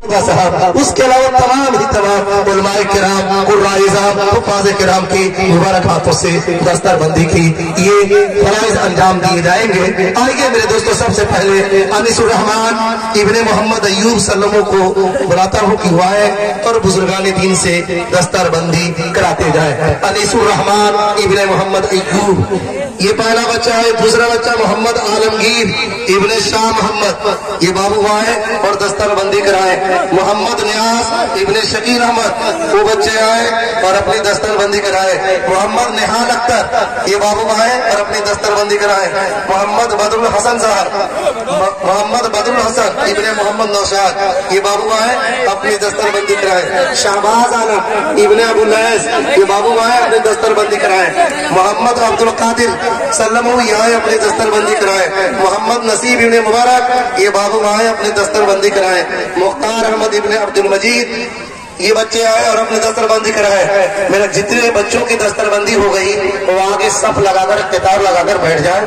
साहब, उसके अलावा तमाम ही तमाम उलमाए किराम, हुफ़ाज़ किराम की मुबारक हाथों से दस्तरबंदी की ये फराइज अंजाम दिए जाएंगे। आइए मेरे दोस्तों, सबसे पहले अनीसुर रहमान इब्ने मोहम्मद अय्यूब सल्लमों को बुलाता हूँ कि वाए और बुजुर्गान दीन से दस्तरबंदी कराते जाए। अनीसुर रहमान इब्ने मोहम्मद अय्यूब, ये पहला बच्चा है। दूसरा बच्चा मोहम्मद आलमगीर इब्ने शाह मोहम्मद, ये बाबू आए और दस्तरबंदी कराए। मोहम्मद नियाज इब्ने शकील अहमद, वो बच्चे आए और अपनी दस्तरबंदी कराए। मोहम्मद निहाल अख्तर, ये बाबू आए और अपनी दस्तरबंदी कराए। मोहम्मद बदरुल हसन साहब, मोहम्मद बदरुल हसन इब्ने मोहम्मद नौशाद, ये बाबू आए अपनी दस्तरबंदी कराए। शाहबाज आलम इब्ने अबू लैस, ये बाबू आए अपनी दस्तरबंदी कराए। मोहम्मद अब्दुल कादिर सल्लमो, ये आए अपनी दस्तरबंदी कराए। मोहम्मद नसीब इब्ने मुबारक, ये बाबू आए अपनी दस्तरबंदी कराए। मुख्तार अहमद इब्ने अब्दुल मजीद, ये बच्चे आए और अपनी दस्तरबंदी कराए। मेरे जितने बच्चों की दस्तरबंदी हो गई वो आगे सफ लगाकर किताब लगाकर बैठ जाए,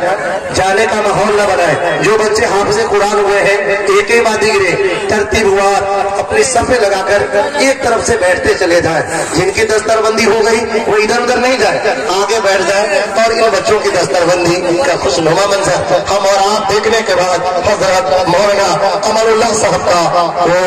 जाने का माहौल न बनाए। जो बच्चे हाफिज़े कुरान हुए हैं एक बादीरे तरतीब हुआ, अपनी सफे लगाकर एक तरफ से बैठते चले जाए। जिनकी दस्तरबंदी हो गई वो इधर उधर नहीं जाए, आगे बैठ जाए। और इन बच्चों की दस्तरबंदी का खुशनुमा मंजर हम और आप देखने के बाद हजरत मौलाना अमरुल्लाह साहब का वो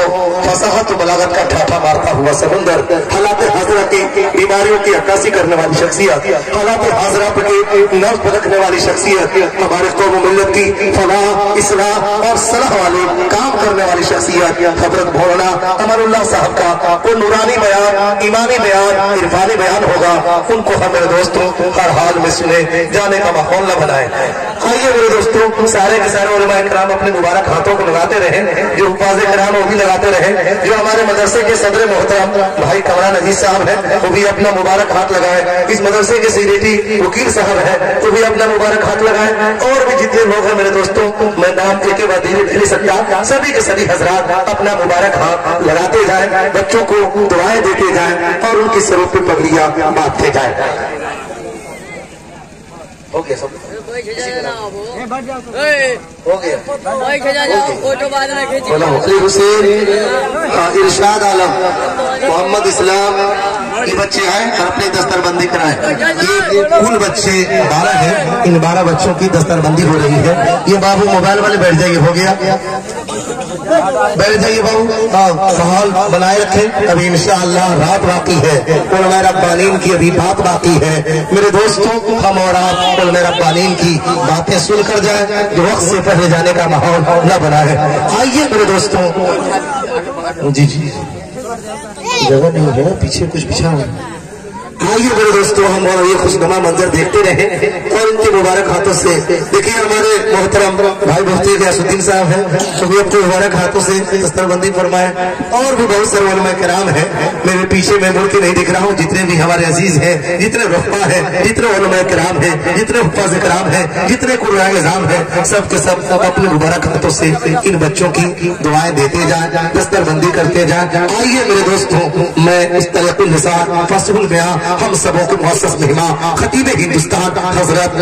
फसाहत बलागत का ठाठा मारता हुआ समुंदर, हालात हाजरा की बीमारियों की अक्कासी करने वाली शख्सियत, हालात हाजरा की नर्व परखने वाली शख्सियत, हमारे कौम मिल्लत की फलाह इस्लाह और सलाह वाले काम करने वाली शख्सियत हजरत मौलाना अमरुल्लाह साहब का वो नूरानी बयान, ईमानी बयान, इरफानी बयान होगा। उनको हमारे दोस्तों हर हाल में सुने, जाने का माहौल न बनाए। आइए मेरे दोस्तों, सारे के सारे उलमाए किराम अपने मुबारक हाथों को लगाते रहे, जो हुफ़ाज़े किराम वो भी लगाते रहे। जो हमारे मदरसे के सदर मोहतरम भाई कमरान अजीज साहब हैं वो भी अपना मुबारक हाथ लगाए। इस मदरसे के सीडेटी वकील साहब हैं वो भी अपना मुबारक हाथ लगाए। और भी जितने लोग हैं मेरे दोस्तों, मैं नाम एक बार धीरे धीरे सकता, सभी के सभी हजरात अपना मुबारक हाथ लगाते जाए, बच्चों को दुआएं देते जाए और उनकी सरों पे पगड़ियां बांधते जाए। हो गया सब, हो गया। हुसैन इरशाद आलम मोहम्मद इस्लाम, ये बच्चे आए और अपनी दस्तरबंदी कराए। ये कुल बच्चे 12 हैं, इन 12 बच्चों की दस्तरबंदी हो रही है। ये बाबू मोबाइल वाले बैठ जाइए, हो गया, बैठ जाइए बाबू, माहौल बनाए रखें। अभी इंशाअल्लाह रात बाकी है, उलमाए रब्बानीन की अभी बात बाकी है। मेरे दोस्तों, हम और आप उलमाए रब्बानीन की बातें सुनकर जाए, जो वक्त से पहले जाने का माहौल न बना है। आइए मेरे दोस्तों, जी जी जगह नहीं है, पीछे कुछ बिछा हुआ। आइए मेरे दोस्तों, हम और ये खुशनुमा मंजर देखते रहे और इनके मुबारक हाथों से देखिए। हमारे मोहतरम भाई मुफ्ती गयासुद्दीन साहब हैं, तो भी अपने मुबारक हाथों से दस्तरबंदी फरमाए। और भी बहुत सारे उलमाए किराम हैं, मेरे पीछे मैं मुड़ के नहीं दिख रहा हूँ। जितने भी हमारे अजीज हैं, जितने रुफ़ा हैं, जितने उलमाए किराम हैं, जितने हुफ़ाज़े किराम हैं, जितने कुर्राए निज़ाम हैं, सब के सब अपने मुबारक हाथों से इन बच्चों की दुआएं देते जाए, दस्तरबंदी करते जाए। आइए मेरे दोस्तों, मैं इस तलक़ुल निसार फ़स्लुल बयां हम सबों के मुअस्सिस मेहमान खतीब हिंदुस्तान हजरत